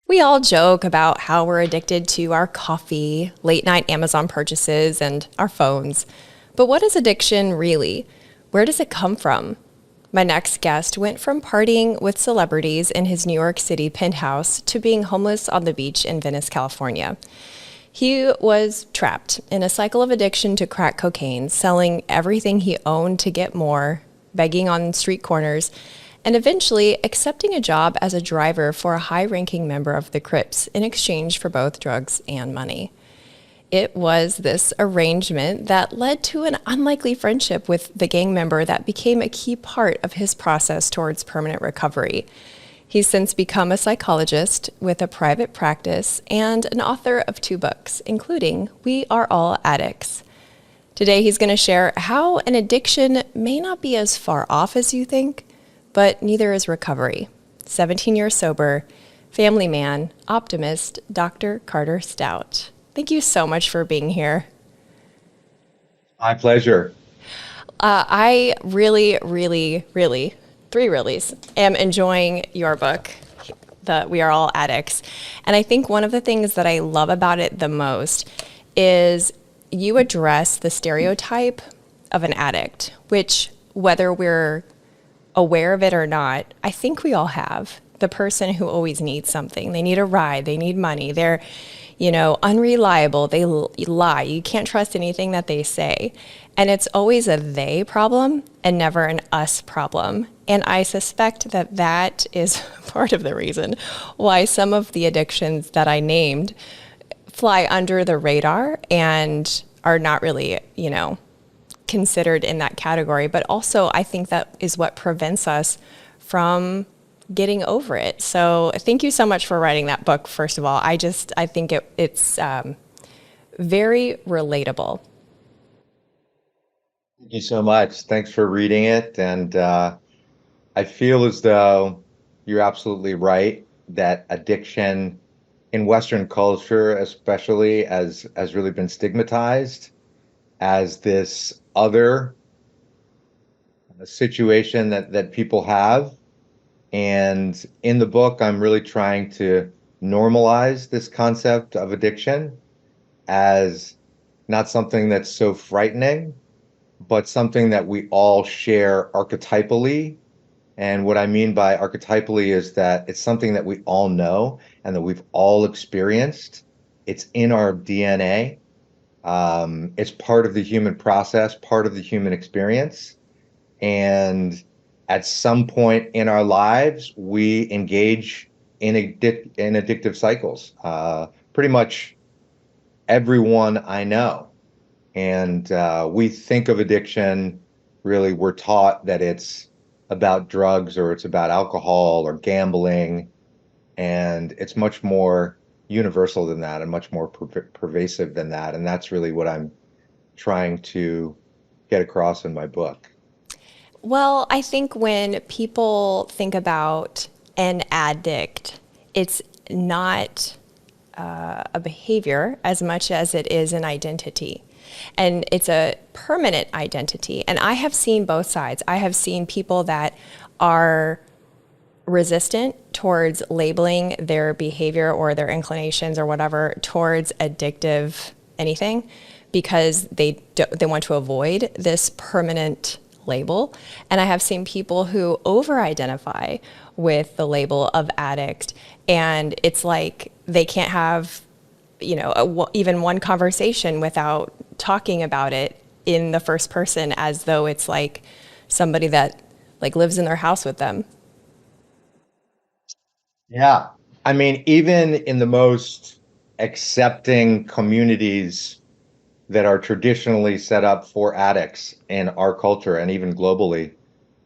We all joke about how we're addicted to our coffee, late night Amazon purchases, and our phones. But what is addiction really? Where does it come from? My next guest went from partying with celebrities in his New York City penthouse to being homeless on the beach in Venice, California. He was trapped in a cycle of addiction to crack cocaine, selling everything he owned to get more, begging on street corners, and eventually accepting a job as a driver for a high-ranking member of the Crips in exchange for both drugs and money. It was this arrangement that led to an unlikely friendship with the gang member that became a key part of his process towards permanent recovery. He's since become a psychologist with a private practice and an author of 2 books, including We Are All Addicts. Today, he's going to share how an addiction may not be as far off as you think, but neither is recovery. 17 years sober, family man, optimist, Dr. Carter Stout. Thank you so much for being here. My pleasure. I really, three reallys, am enjoying your book, the We Are All Addicts. And I think one of the things that I love about it the most is you address the stereotype of an addict, which whether we're aware of it or not, I think we all have. The person who always needs something. They need a ride, they need money, they're, unreliable, they lie. You can't trust anything that they say. And it's always a they problem and never an us problem. And I suspect that that is part of the reason why some of the addictions that I named fly under the radar and are not really, considered in that category. But also, I think that is what prevents us from getting over it. So thank you so much for writing that book, first of all. I think it's very relatable. Thank you so much. Thanks for reading it. And I feel as though you're absolutely right that addiction in Western culture, especially, has really been stigmatized as this other situation that people have. And in the book, I'm really trying to normalize this concept of addiction as not something that's so frightening, but something that we all share archetypally. And what I mean by archetypally is that it's something that we all know and that we've all experienced. It's in our DNA. It's part of the human process, part of the human experience. And at some point in our lives, we engage in addictive cycles. Pretty much everyone I know. And we think of addiction, really, we're taught that it's about drugs or it's about alcohol or gambling. And it's much more universal than that and much more pervasive than that. And that's really what I'm trying to get across in my book. Well, I think when people think about an addict, it's not a behavior as much as it is an identity. And it's a permanent identity. And I have seen both sides. I have seen people that are resistant towards labeling their behavior or their inclinations or whatever towards addictive anything because they want to avoid this permanent label. And I have seen people who over-identify with the label of addict, and it's like they can't have, even one conversation without talking about it in the first person as though it's like somebody that like lives in their house with them. Yeah. I mean, even in the most accepting communities that are traditionally set up for addicts in our culture and even globally,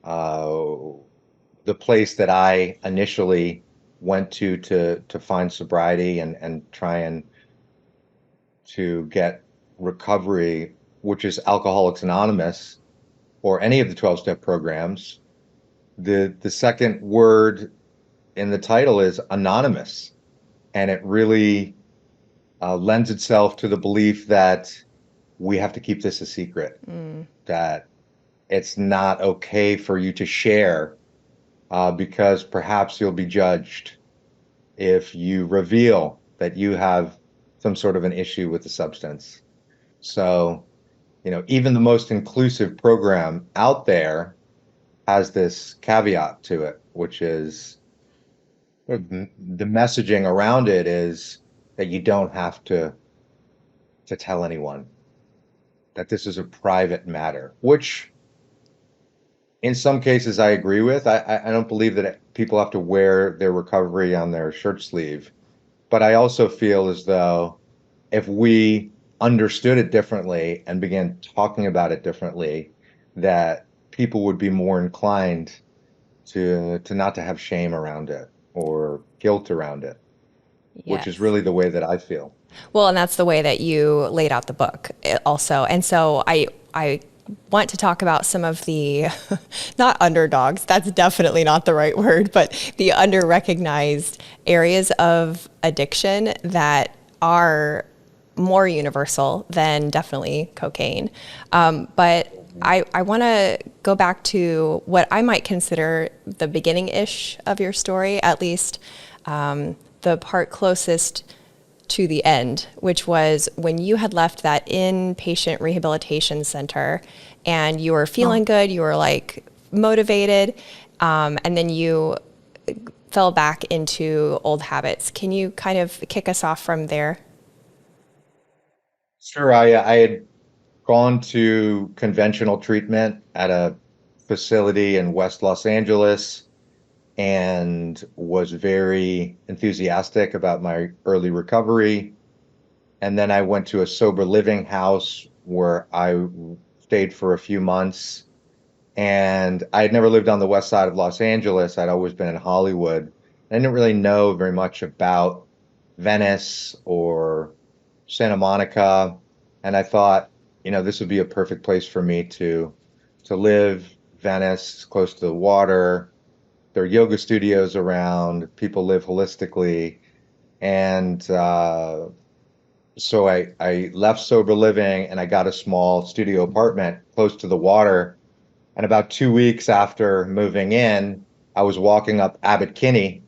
uh, the place that I initially went to find sobriety and try and to get recovery, which is Alcoholics Anonymous or any of the 12-step programs, the second word in the title is anonymous. And it really lends itself to the belief that we have to keep this a secret, that it's not okay for you to share because perhaps you'll be judged. if you reveal that you have some sort of an issue with the substance. So, even the most inclusive program out there has this caveat to it, which is the messaging around it is that you don't have to tell anyone, that this is a private matter, which in some cases I agree with. I don't believe that people have to wear their recovery on their shirt sleeve, but I also feel as though if we understood it differently and began talking about it differently, that people would be more inclined to not to have shame around it or guilt around it, which is Yes. really the way that I feel. Well, and that's the way that you laid out the book also. And so I want to talk about some of the not underdogs, that's definitely not the right word, but the under-recognized areas of addiction that are more universal than definitely cocaine. But I want to go back to what I might consider the beginning-ish of your story, at least the part closest to the end, which was when you had left that inpatient rehabilitation center and you were feeling good, you were like motivated, and then you fell back into old habits. Can you kind of kick us off from there? Sure, I had gone to conventional treatment at a facility in West Los Angeles and was very enthusiastic about my early recovery. And then I went to a sober living house where I stayed for a few months. And I had never lived on the west side of Los Angeles. I'd always been in Hollywood. I didn't really know very much about Venice or Santa Monica. And I thought, this would be a perfect place for me to live. Venice, close to the water. There are yoga studios around. People live holistically. And so I left sober living and I got a small studio apartment close to the water. And about 2 weeks after moving in, I was walking up Abbot Kinney,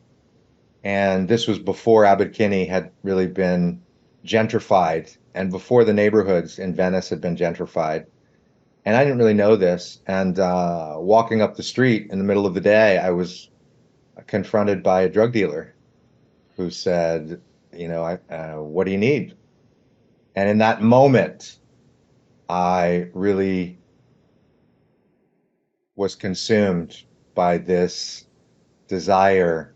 and this was before Abbot Kinney had really been gentrified and before the neighborhoods in Venice had been gentrified. And I didn't really know this. And walking up the street in the middle of the day, I was confronted by a drug dealer who said, what do you need? And in that moment, I really was consumed by this desire.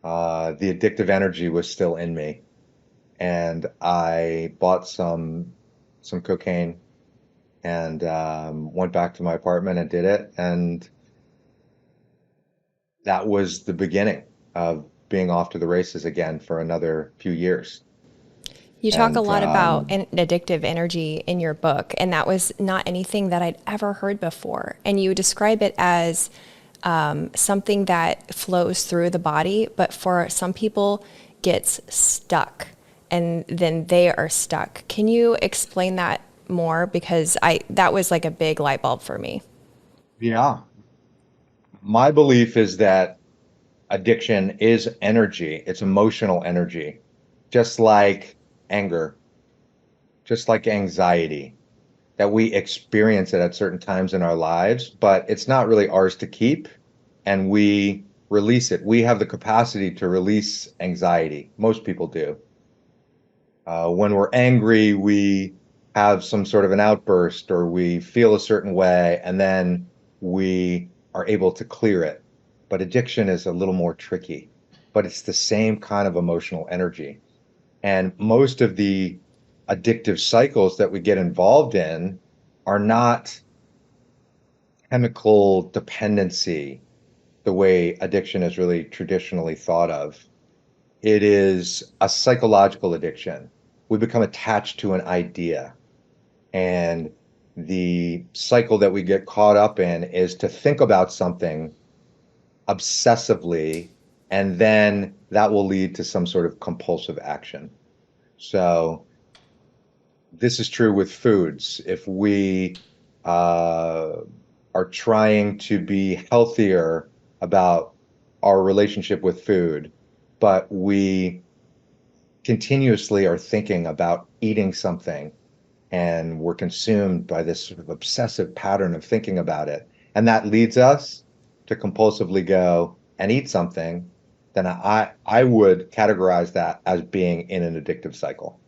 The addictive energy was still in me, and I bought some cocaine and went back to my apartment and did it, and that was the beginning of being off to the races again for another few years. You talk a And lot about an addictive energy in your book, and that was not anything that I'd ever heard before. And you describe it as something that flows through the body, but for some people gets stuck, and then they are stuck. Can you explain that more? Because that was like a big light bulb for me. yeah, my belief is that addiction is energy. It's emotional energy, just like anger, just like anxiety, that we experience it at certain times in our lives, but it's not really ours to keep, and we release it. We have the capacity to release anxiety. Most people do. When we're angry, we have some sort of an outburst or we feel a certain way, and then we are able to clear it. But addiction is a little more tricky, but it's the same kind of emotional energy. And most of the addictive cycles that we get involved in are not chemical dependency the way addiction is really traditionally thought of. It is a psychological addiction. We become attached to an idea. And the cycle that we get caught up in is to think about something obsessively, and then that will lead to some sort of compulsive action. So this is true with foods. If we uh, are trying to be healthier about our relationship with food, but we continuously are thinking about eating something, and we're consumed by this sort of obsessive pattern of thinking about it. And that leads us to compulsively go and eat something. Then I would categorize that as being in an addictive cycle.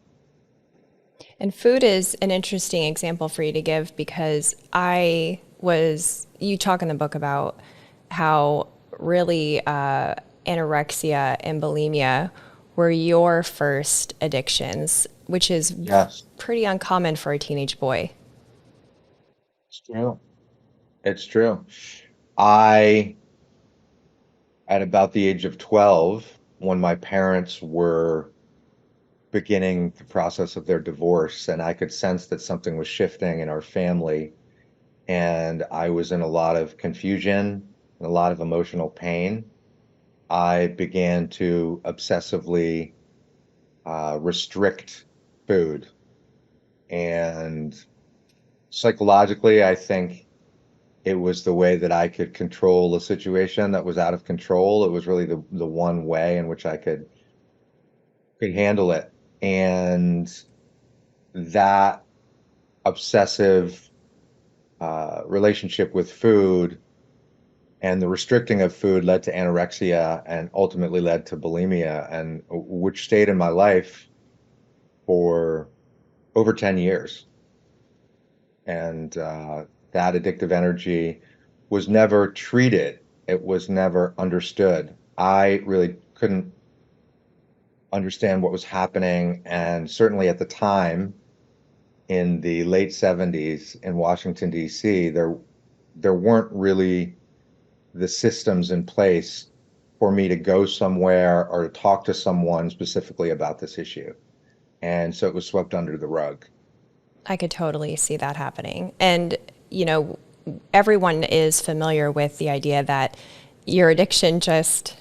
And food is an interesting example for you to give because you talk in the book about how really anorexia and bulimia were your first addictions, which is Yes, pretty uncommon for a teenage boy. it's true. It's true. I, at about the age of 12, when my parents were beginning the process of their divorce, and I could sense that something was shifting in our family, and I was in a lot of confusion and a lot of emotional pain. I began to obsessively restrict food. And psychologically, I think it was the way that I could control a situation that was out of control. It was really the one way in which I could handle it. And that obsessive relationship with food and the restricting of food led to anorexia and ultimately led to bulimia, and which stayed in my life for over 10 years. And that addictive energy was never treated. It was never understood. I really couldn't understand what was happening. And certainly at the time, in the late 70s in Washington, D.C., there weren't really the systems in place for me to go somewhere or to talk to someone specifically about this issue. And so it was swept under the rug. I could totally see that happening. And, you know, everyone is familiar with the idea that your addiction just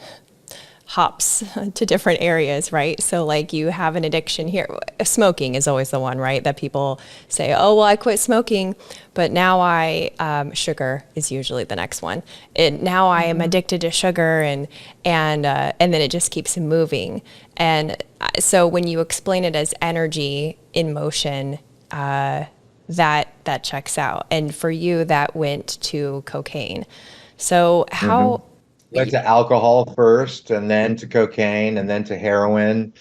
hops to different areas, right? So like you have an addiction here. Smoking is always the one, right? That people say, oh, well, I quit smoking, but now sugar is usually the next one. Now I am addicted to sugar and then it just keeps moving. And so when you explain it as energy in motion, that checks out. And for you, that went to cocaine. So Mhm. how, Led to alcohol first, and then to cocaine, and then to heroin,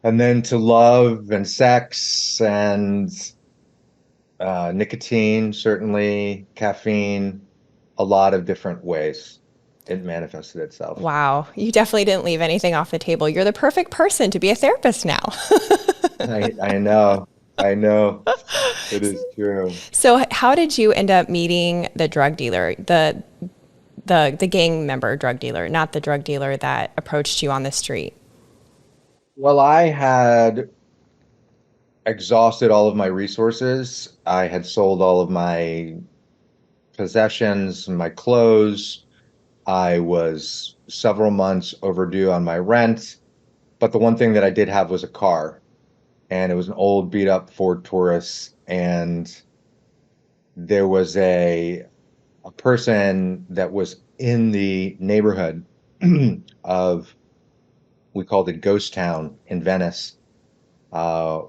and then to love and sex and nicotine, certainly caffeine, a lot of different ways it manifested itself. wow, you definitely didn't leave anything off the table. You're the perfect person to be a therapist now. I know, I know, it is true. So how did you end up meeting the drug dealer, the gang member drug dealer, not the drug dealer that approached you on the street? Well, I had exhausted all of my resources. I had sold all of my possessions, my clothes. I was several months overdue on my rent. But the one thing that I did have was a car, and it was an old beat up Ford Taurus. And there was a person that was in the neighborhood of, we called it Ghost Town in Venice,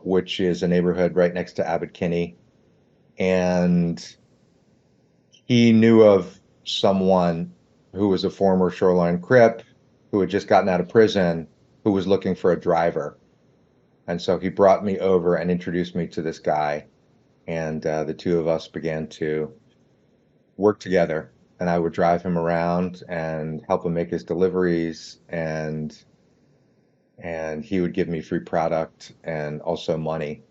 which is a neighborhood right next to Abbot Kinney. And he knew of someone who was a former Shoreline Crip who had just gotten out of prison who was looking for a driver. And so he brought me over and introduced me to this guy. And the two of us began to work together. And I would drive him around and help him make his deliveries. And he would give me free product and also money.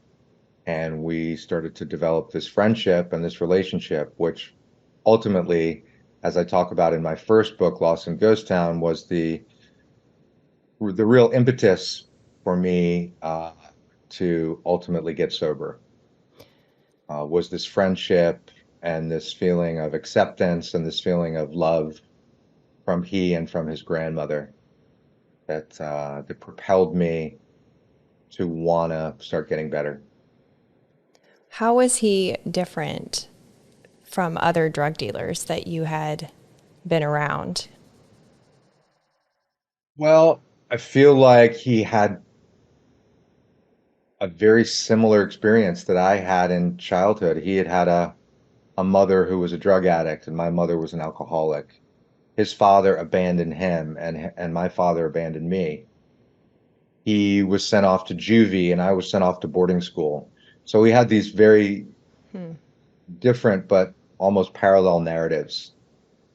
And we started to develop this friendship and this relationship, which ultimately, as I talk about in my first book, Lost in Ghost Town, was the real impetus for me to ultimately get sober. Was this friendship and this feeling of acceptance and this feeling of love from he and from his grandmother that propelled me to want to start getting better. How was he different from other drug dealers that you had been around? Well, I feel like he had a very similar experience that I had in childhood. He had had a mother who was a drug addict, and my mother was an alcoholic. His father abandoned him, and my father abandoned me. He was sent off to juvie, and I was sent off to boarding school. So we had these very Hmm. different but almost parallel narratives.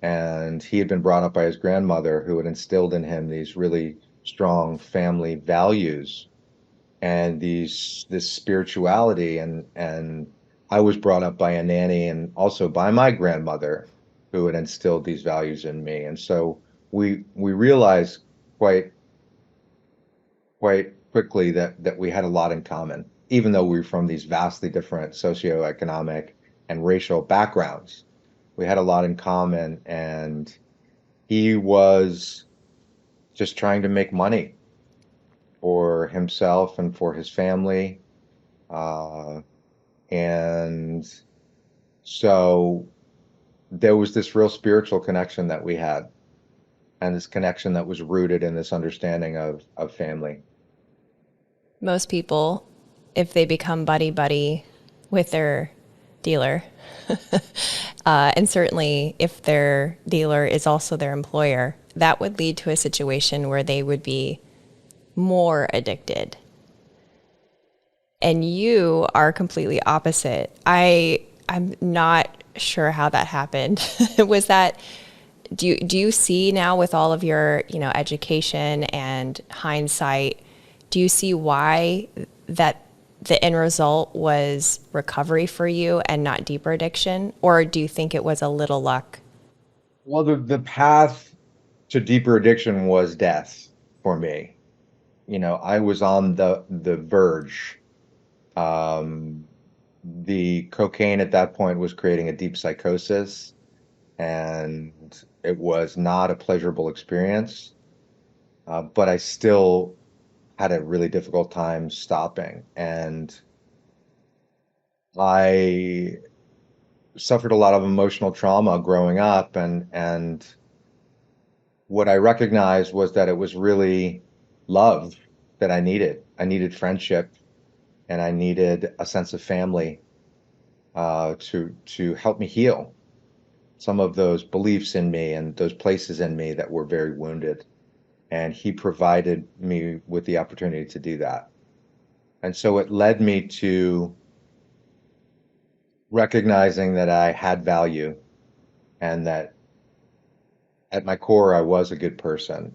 And he had been brought up by his grandmother, who had instilled in him these really strong family values and this spirituality, and I was brought up by a nanny and also by my grandmother, who had instilled these values in me. And so we realized quite quite quickly that we had a lot in common, even though we were from these vastly different socioeconomic and racial backgrounds. We had a lot in common, and he was just trying to make money for himself and for his family. Uh, and so there was this real spiritual connection that we had, and this connection that was rooted in this understanding of family. Most people, if they become buddy buddy with their dealer, and certainly if their dealer is also their employer, that would lead to a situation where they would be more addicted. And you are completely opposite. I'm not sure how that happened. Was that do you see now with all of your, education and hindsight, do you see why that the end result was recovery for you and not deeper addiction? Or do you think it was a little luck? Well, the path to deeper addiction was death for me. I was on the verge. Um, the cocaine at that point was creating a deep psychosis, and it was not a pleasurable experience. But I still had a really difficult time stopping, and I suffered a lot of emotional trauma growing up, and what I recognized was that it was really love that I needed. I needed friendship, and I needed a sense of family to help me heal some of those beliefs in me and those places in me that were very wounded. And he provided me with the opportunity to do that. And so it led me to recognizing that I had value, and that at my core I was a good person.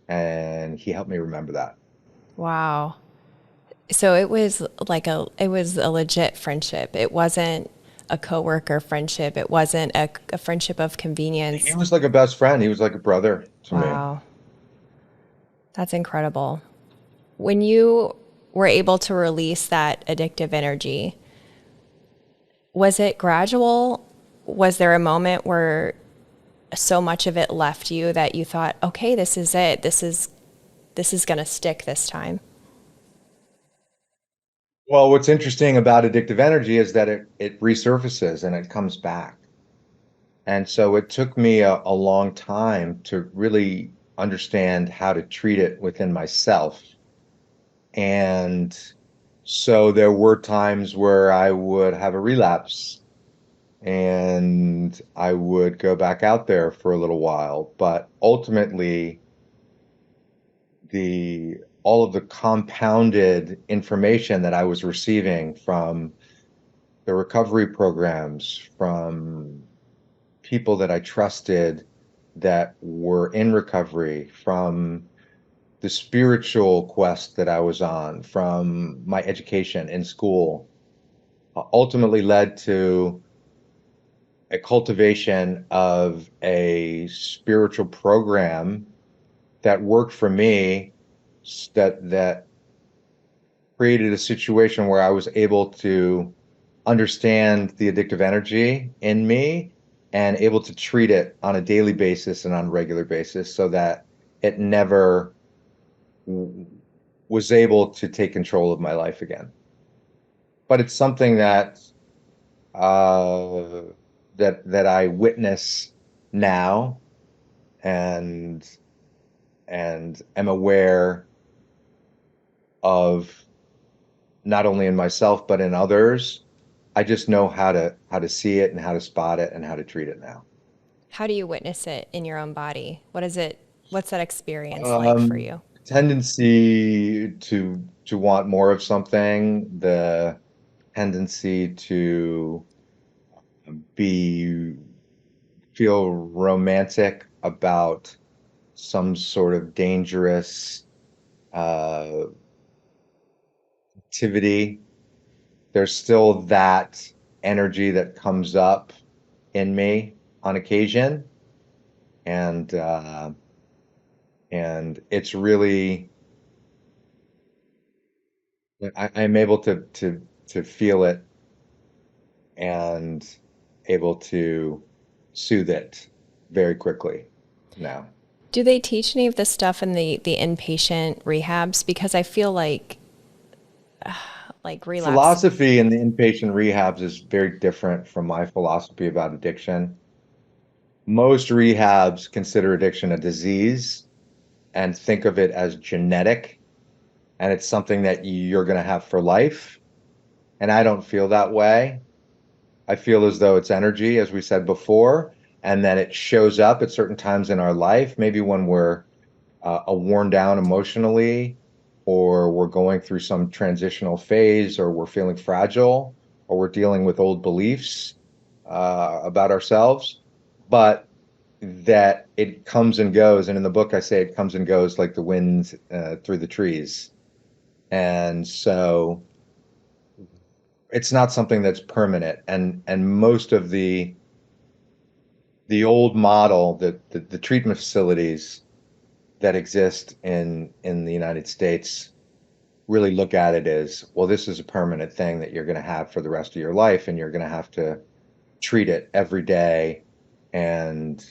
And he helped me remember that. Wow. So it was a legit friendship. It wasn't a coworker friendship. It wasn't a friendship of He convenience. was like a best friend. He was like a brother to me. Wow. That's incredible. When you were able to release that addictive energy, was it gradual? Was there a moment where so much of it left you that you thought, okay, this is it. This is going to stick this time. Well, what's interesting about addictive energy is that it resurfaces and it comes back. And so it took me a long time to really understand how to treat it within myself. And so there were times where I would have a relapse, and I would go back out there for a little while. But ultimately, the all of the compounded information that I was receiving from the recovery programs, from people that I trusted that were in recovery, from the spiritual quest that I was on, from my education in school, ultimately led to a cultivation of a spiritual program that worked for me, that created a situation where I was able to understand the addictive energy in me and able to treat it on a daily basis and on a regular basis, so that it never was able to take control of my life again. But it's something uh, that I witness now, and and am aware of not only in myself but in others. I just know how to see it and how to spot it and how to treat it now. How do you witness it in your own body? What is it? What's that experience like for Um, you? Tendency to want more of something, the tendency to be feel romantic about some sort of dangerous uh, activity. There's still that energy that comes up in me on occasion, and it's really I'm able to feel it and able to soothe it very quickly now. Do they teach any of this stuff in the inpatient rehabs? Because I feel like relapse. Philosophy in the inpatient rehabs is very different from my philosophy about addiction. Most rehabs consider addiction a disease and think of it as genetic, and it's something that you're going to have for life. And I don't feel that way. I feel as though it's energy, as we said before, and that it shows up at certain times in our life, maybe when we're worn down emotionally, or we're going through some transitional phase, or we're feeling fragile, or we're dealing with old beliefs about ourselves. But that it comes and goes. And in the book, I say it comes and goes like the wind through the trees. And so it's not something that's permanent. And most of the old model, the treatment facilities that exist in the United States really look at it as, well, this is a permanent thing that you're going to have for the rest of your life, and you're going to have to treat it every day. And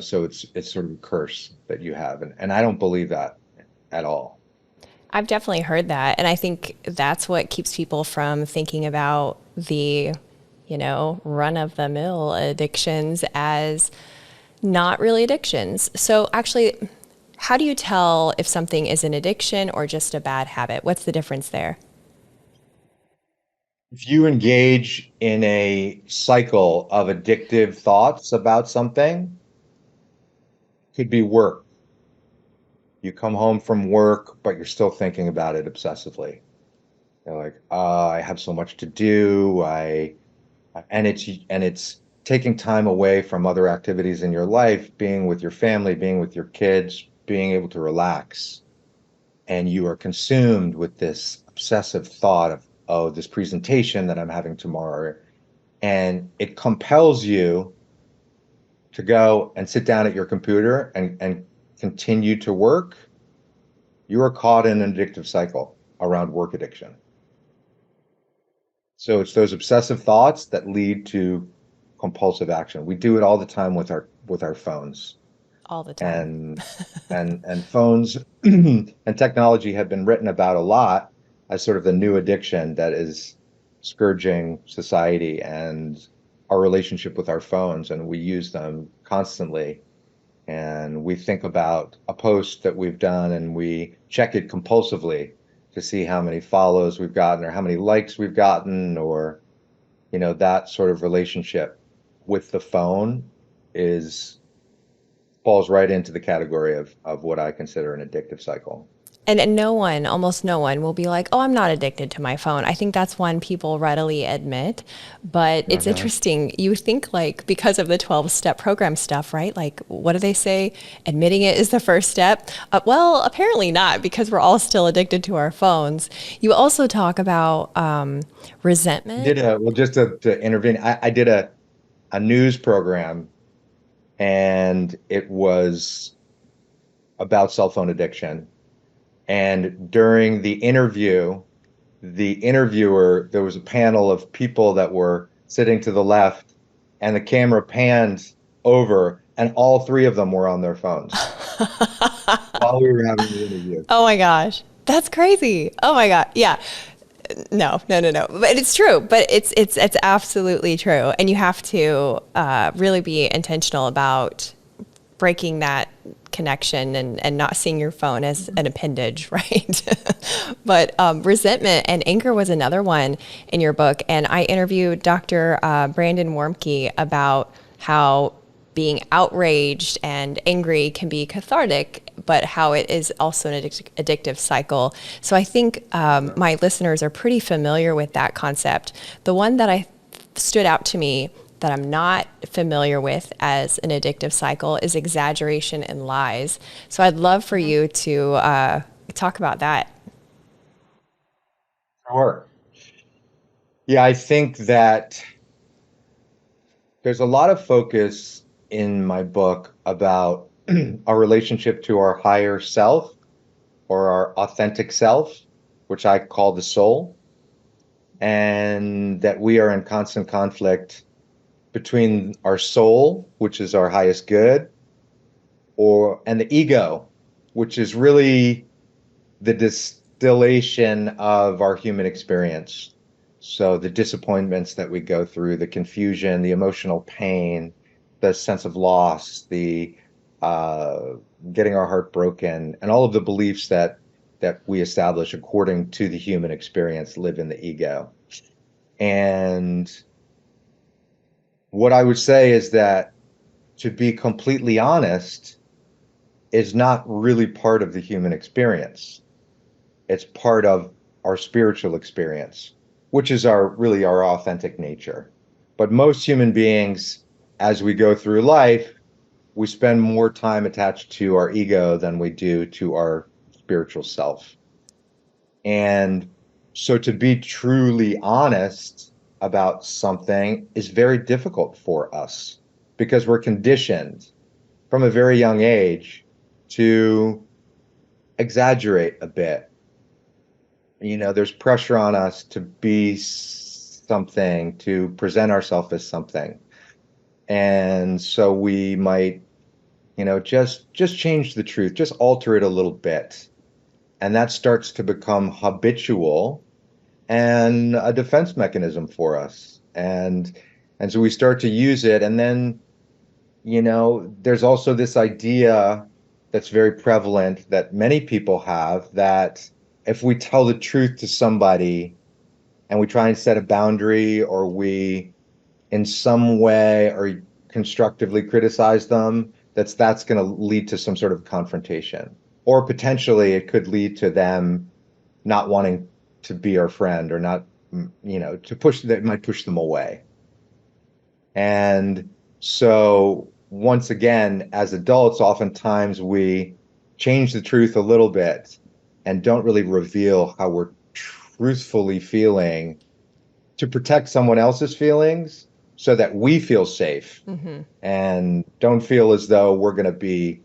so it's sort of a curse that you have, and I don't believe that at all. I've definitely heard that. And I think that's what keeps people from thinking about the run of the mill addictions as not really addictions. So actually, how do you tell if something is an addiction or just a bad habit? What's the difference there? If you engage in a cycle of addictive thoughts about something, could be work. You come home from work, but you're still thinking about it obsessively. You're like, I have so much to do. And it's taking time away from other activities in your life, being with your family, being with your kids, being able to relax. And you are consumed with this obsessive thought of, oh, this presentation that I'm having tomorrow. And it compels you to go and sit down at your computer and continue to work. You are caught in an addictive cycle around work addiction. So it's those obsessive thoughts that lead to compulsive action. We do it all the time with our phones. All the time. And and phones and technology have been written about a lot as sort of the new addiction that is scourging society and our relationship with our phones, and we use them constantly. And we think about a post that we've done and we check it compulsively to see how many follows we've gotten or how many likes we've gotten, or that sort of relationship with the phone is falls right into the category of what I consider an addictive cycle. And almost no one will be like, oh, I'm not addicted to my phone. I think that's one people readily admit. But it's Uh-huh. interesting. You think like because of the 12-step program stuff, right? Like, what do they say? Admitting it is the first step. Well, apparently not, because we're all still addicted to our phones. You also talk about resentment. Just to intervene, I did a news program, and it was about cell phone addiction. And during the interview, the interviewer, there was a panel of people that were sitting to the left, and the camera panned over, and all three of them were on their phones while we were having the interview. Oh my gosh. That's crazy. Oh my God. Yeah. No, no, no, no. But it's true. But it's absolutely true. And you have to really be intentional about breaking that connection and not seeing your phone as an appendage, right? But resentment and anger was another one in your book. And I interviewed Dr. Brandon Warmke about how being outraged and angry can be cathartic, but how it is also an addictive cycle. So I think my listeners are pretty familiar with that concept. The one that I stood out to me that I'm not familiar with as an addictive cycle is exaggeration and lies. So I'd love for you to talk about that. Sure. Yeah, I think that there's a lot of focus in my book about our relationship to our higher self or our authentic self, which I call the soul, and that we are in constant conflict between our soul, which is our highest good, and the ego, which is really the distillation of our human experience. So the disappointments that we go through, the confusion, the emotional pain, the sense of loss, the getting our heart broken, and all of the beliefs that we establish according to the human experience live in the ego. And what I would say is that, to be completely honest, is not really part of the human experience. It's part of our spiritual experience, which is really our authentic nature. But most human beings, as we go through life, we spend more time attached to our ego than we do to our spiritual self. And so to be truly honest about something is very difficult for us because we're conditioned from a very young age to exaggerate a bit. There's pressure on us to be something, to present ourselves as something. And so we might, just change the truth, just alter it a little bit. And that starts to become habitual and a defense mechanism for us. And so we start to use it. And then, there's also this idea that's very prevalent that many people have, that if we tell the truth to somebody and we try and set a boundary, or we in some way or constructively criticize them, that's going to lead to some sort of confrontation. Or potentially it could lead to them not wanting to be our friend, or not, that might push them away. And so once again, as adults, oftentimes we change the truth a little bit and don't really reveal how we're truthfully feeling to protect someone else's feelings, so that we feel safe and don't feel as though we're going to be,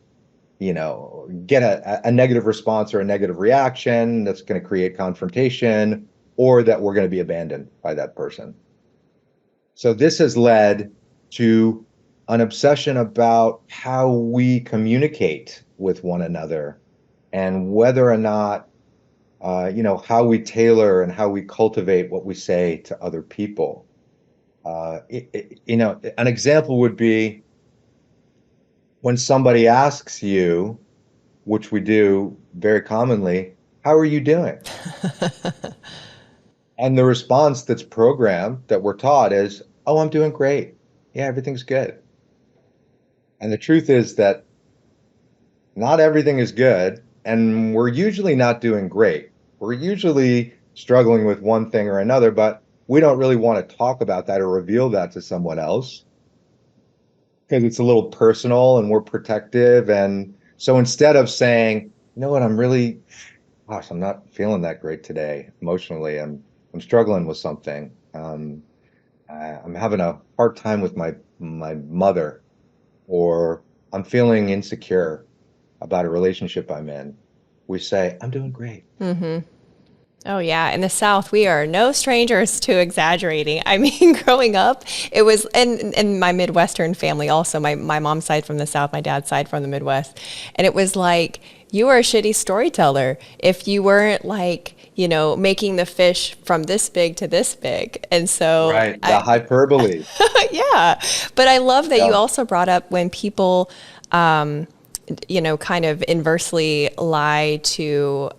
get a negative response or a negative reaction that's going to create confrontation, or that we're going to be abandoned by that person. So this has led to an obsession about how we communicate with one another, and whether or not, how we tailor and how we cultivate what we say to other people. An example would be when somebody asks you, which we do very commonly, "How are you doing?" And the response that's programmed, that we're taught, is, "Oh, I'm doing great. Yeah, everything's good." And the truth is that not everything is good, and we're usually not doing great. We're usually struggling with one thing or another, but we don't really want to talk about that or reveal that to someone else because it's a little personal and we're protective. And so instead of saying, "You know what, I'm not feeling that great today emotionally. I'm struggling with something. I'm having a hard time with my mother," or "I'm feeling insecure about a relationship I'm in," we say, "I'm doing great." Mm-hmm. Oh, yeah. In the South, we are no strangers to exaggerating. I mean, growing up, it was, and my Midwestern family also, my mom's side from the South, my dad's side from the Midwest. And it was like, you were a shitty storyteller if you weren't making the fish from this big to this big. And so Right, the hyperbole. yeah. But I love that you also brought up when people kind of inversely lie to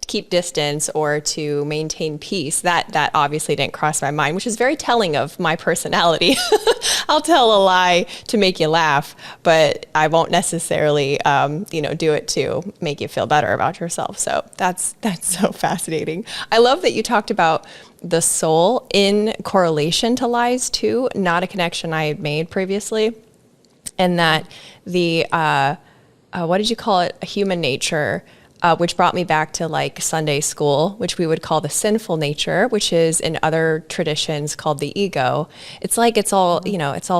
keep distance or to maintain peace. That obviously didn't cross my mind, which is very telling of my personality. I'll tell a lie to make you laugh, but I won't necessarily, do it to make you feel better about yourself. So that's so fascinating. I love that you talked about the soul in correlation to lies too, not a connection I had made previously. And that the, what did you call it? Human nature, which brought me back to like Sunday school, which we would call the sinful nature, which is in other traditions called the ego. It's like it's all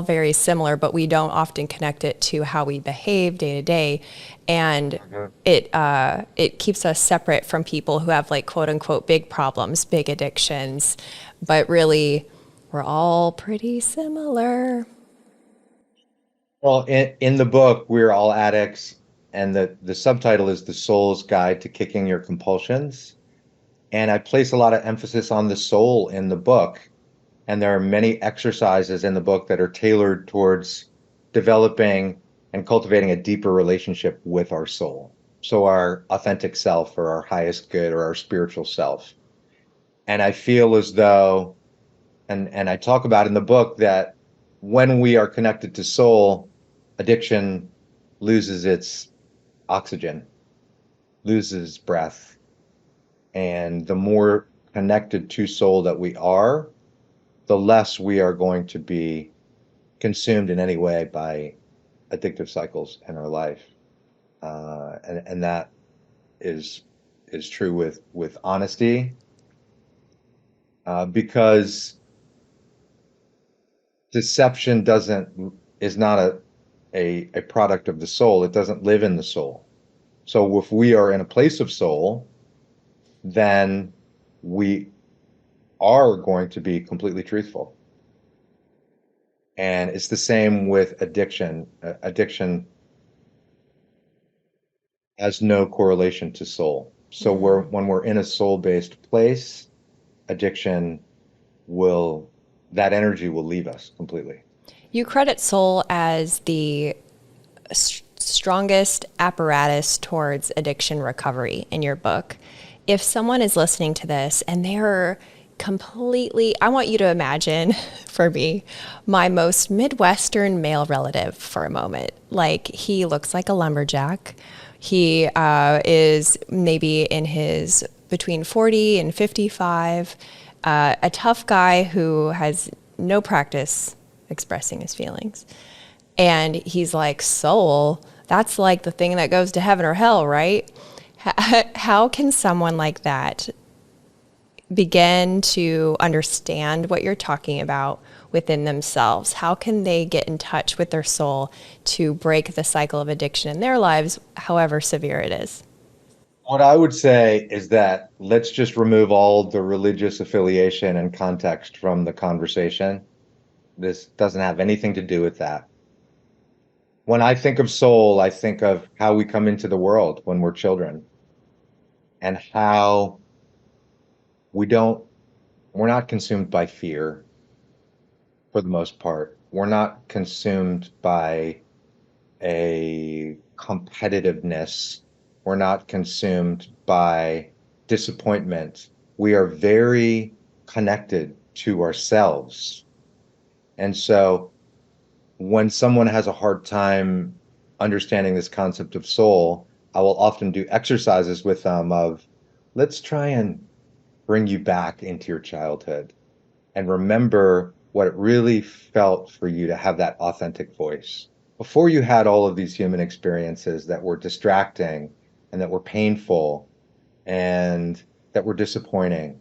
very similar, but we don't often connect it to how we behave day to day. And it keeps us separate from people who have like quote unquote big problems, big addictions, but really we're all pretty similar. Well, in the book, We're All Addicts, and the subtitle is The Soul's Guide to Kicking Your Compulsions. And I place a lot of emphasis on the soul in the book. And there are many exercises in the book that are tailored towards developing and cultivating a deeper relationship with our soul. So our authentic self, or our highest good, or our spiritual self. And I feel as though, and I talk about in the book, that when we are connected to soul, addiction loses its oxygen, loses breath. And the more connected to soul that we are, the less we are going to be consumed in any way by addictive cycles in our life. And that is true with honesty, because deception is not a product of the soul. It doesn't live in the soul. So if we are in a place of soul, then we are going to be completely truthful. And it's the same with addiction. Addiction has no correlation to soul. So when we're in a soul-based place, that energy will leave us completely. You credit soul as the strongest apparatus towards addiction recovery in your book. If someone is listening to this and they're completely, I want you to imagine, for me, my most Midwestern male relative for a moment. Like, he looks like a lumberjack. He is maybe in his between 40 and 55, a tough guy who has no practice expressing his feelings. And he's like, soul, that's like the thing that goes to heaven or hell, right? How can someone like that begin to understand what you're talking about within themselves? How can they get in touch with their soul to break the cycle of addiction in their lives, however severe it is? What I would say is that let's just remove all the religious affiliation and context from the conversation. This doesn't have anything to do with that. When I think of soul, I think of how we come into the world when we're children, and how we're not consumed by fear for the most part. We're not consumed by a competitiveness. We're not consumed by disappointment. We are very connected to ourselves. And so when someone has a hard time understanding this concept of soul, I will often do exercises with them of, let's try and bring you back into your childhood and remember what it really felt for you to have that authentic voice. Before you had all of these human experiences that were distracting and that were painful and that were disappointing,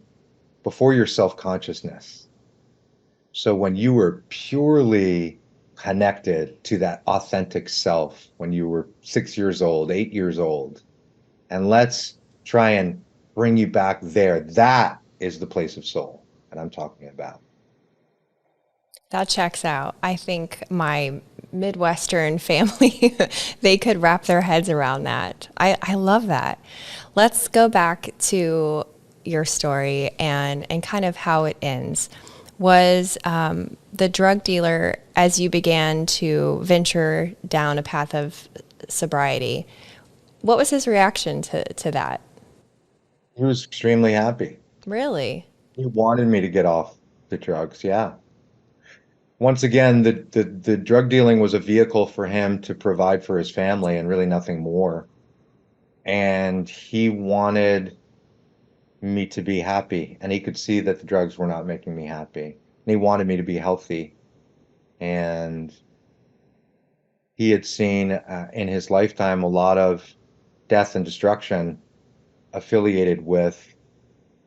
before your self-consciousness. So when you were purely connected to that authentic self when you were 6 years old, 8 years old, and let's try and bring you back there. That is the place of soul that I'm talking about. That checks out. I think my Midwestern family, they could wrap their heads around that. I love that. Let's go back to your story and kind of how it ends. Was the drug dealer, as you began to venture down a path of sobriety, what was his reaction to that? He was extremely happy. Really? He wanted me to get off the drugs. Yeah. Once again, the drug dealing was a vehicle for him to provide for his family and really nothing more. And he wanted me to be happy, and he could see that the drugs were not making me happy. And he wanted me to be healthy. And he had seen in his lifetime a lot of death and destruction affiliated with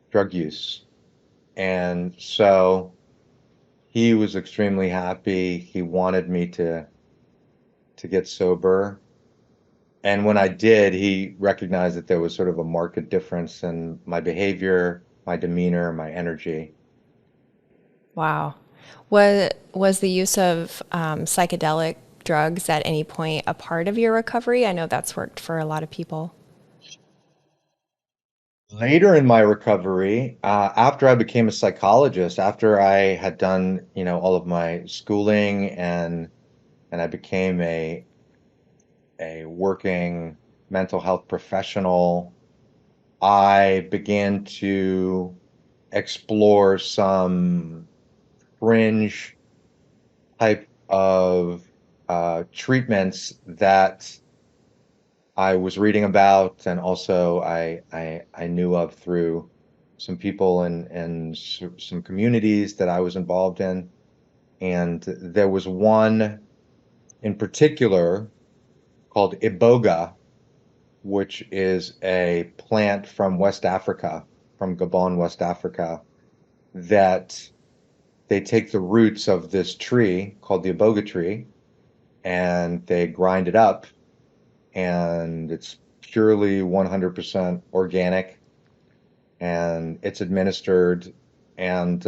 drug use. And so he was extremely happy. He wanted me to get sober. And when I did, he recognized that there was sort of a marked difference in my behavior, my demeanor, my energy. Wow. Was the use of psychedelic drugs at any point a part of your recovery? I know that's worked for a lot of people. Later in my recovery, after I became a psychologist, after I had done, all of my schooling and I became a working mental health professional, I began to explore some fringe type of treatments that I was reading about, and also I knew of through some people and some communities that I was involved in. And there was one in particular called Iboga, which is a plant from West Africa, from Gabon, West Africa, that they take the roots of this tree called the Iboga tree and they grind it up, and it's purely 100% organic, and it's administered, and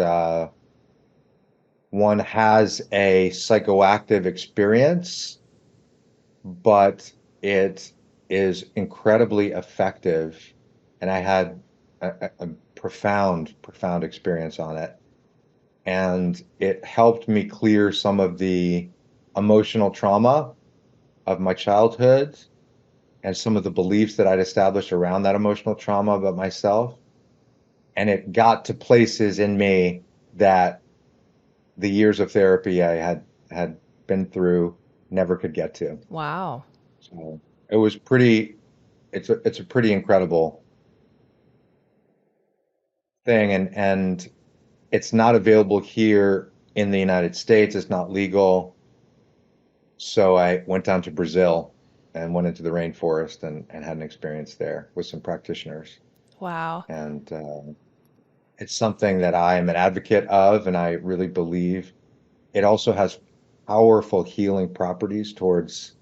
one has a psychoactive experience, but it is incredibly effective. And I had a profound experience on it. And it helped me clear some of the emotional trauma of my childhood and some of the beliefs that I'd established around that emotional trauma about myself. And it got to places in me that the years of therapy I had been through never could get to. Wow. So it was pretty, it's a pretty incredible thing. And it's not available here in the United States. It's not legal. So I went down to Brazil and went into the rainforest and had an experience there with some practitioners. Wow. And it's something that I am an advocate of, and I really believe it also has powerful healing properties towards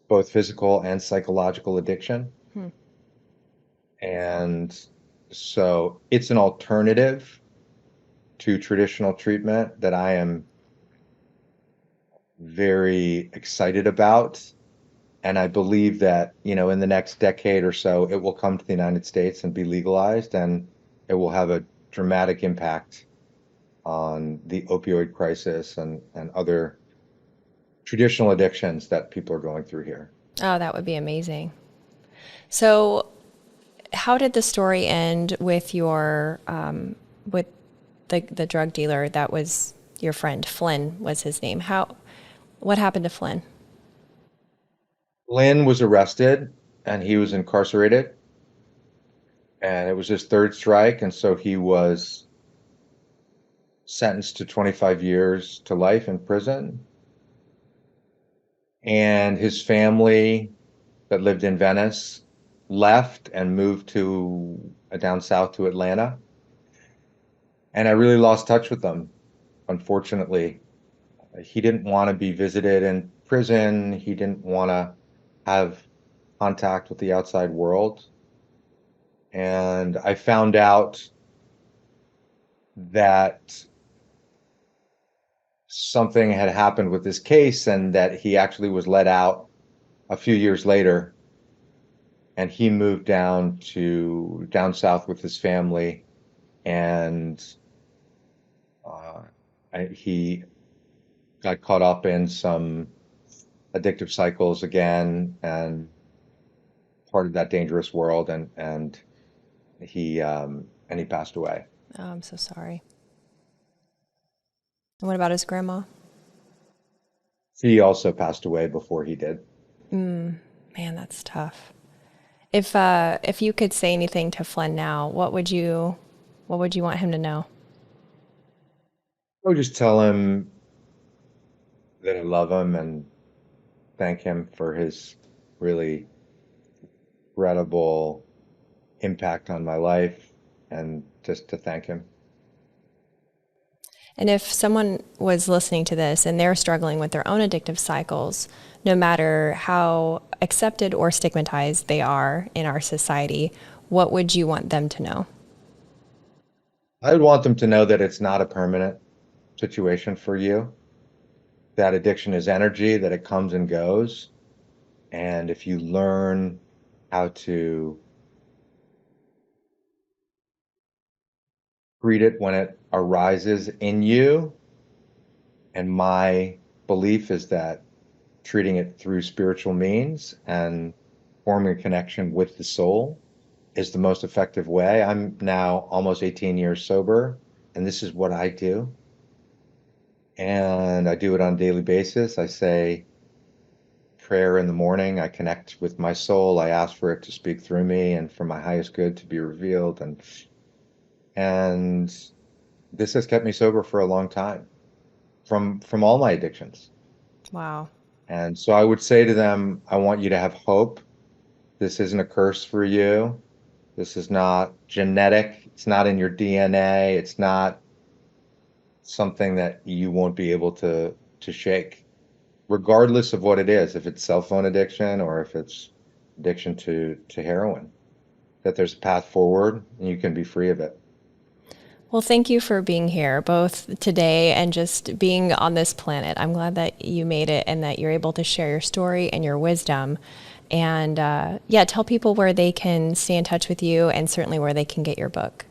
both physical and psychological addiction. Hmm. And so it's an alternative to traditional treatment that I am very excited about. And I believe that, in the next decade or so, it will come to the United States and be legalized, and it will have a dramatic impact on the opioid crisis and other traditional addictions that people are going through here. Oh, that would be amazing. So, how did the story end with your with the drug dealer that was your friend? Flynn was his name. What happened to Flynn? Lynn was arrested and he was incarcerated, and it was his third strike. And so he was sentenced to 25 years to life in prison. And his family that lived in Venice left and moved to down south to Atlanta. And I really lost touch with them, unfortunately. He didn't want to be visited in prison. He didn't want to have contact with the outside world. And I found out that something had happened with this case and that he actually was let out a few years later, and he moved down south with his family, and Uh, he got caught up in some addictive cycles again and part of that dangerous world, and he passed away. Oh, I'm so sorry. And what about his grandma? He also passed away before he did. Man, that's tough. If you could say anything to Flynn now, what would you want him to know? I would just tell him that I love him and thank him for his really incredible impact on my life, and just to thank him. And if someone was listening to this and they're struggling with their own addictive cycles, no matter how accepted or stigmatized they are in our society, what would you want them to know? I would want them to know that it's not a permanent situation for you, that addiction is energy, that it comes and goes. And if you learn how to greet it when it arises in you, and my belief is that treating it through spiritual means and forming a connection with the soul is the most effective way. I'm now almost 18 years sober, and this is what I do. And I do it on a daily basis. I say prayer in the morning. I connect with my soul. I ask for it to speak through me and for my highest good to be revealed. And this has kept me sober for a long time from all my addictions. Wow. And so I would say to them, I want you to have hope. This isn't a curse for you. This is not genetic. It's not in your DNA. It's not something that you won't be able to shake, regardless of what it is, if it's cell phone addiction or if it's addiction to heroin, that there's a path forward and you can be free of it. Well, thank you for being here, both today and just being on this planet. I'm glad that you made it and that you're able to share your story and your wisdom. And yeah, tell people where they can stay in touch with you and certainly where they can get your book.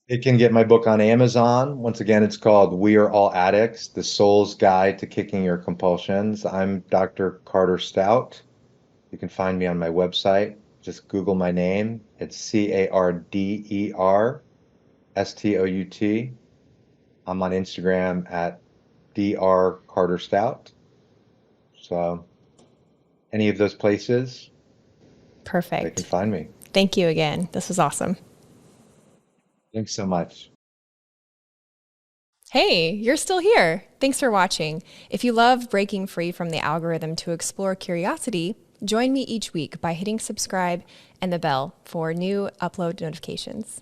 It can get my book on Amazon. Once again, it's called We Are All Addicts, The Soul's Guide to Kicking Your Compulsions. I'm Dr. Carter Stout. You can find me on my website. Just Google my name. It's CarderStout. I'm on Instagram at Dr. Carter Stout. So any of those places, they can Perfect. find me. Thank you again. This was awesome. Thanks so much. Hey, you're still here. Thanks for watching. If you love breaking free from the algorithm to explore curiosity, join me each week by hitting subscribe and the bell for new upload notifications.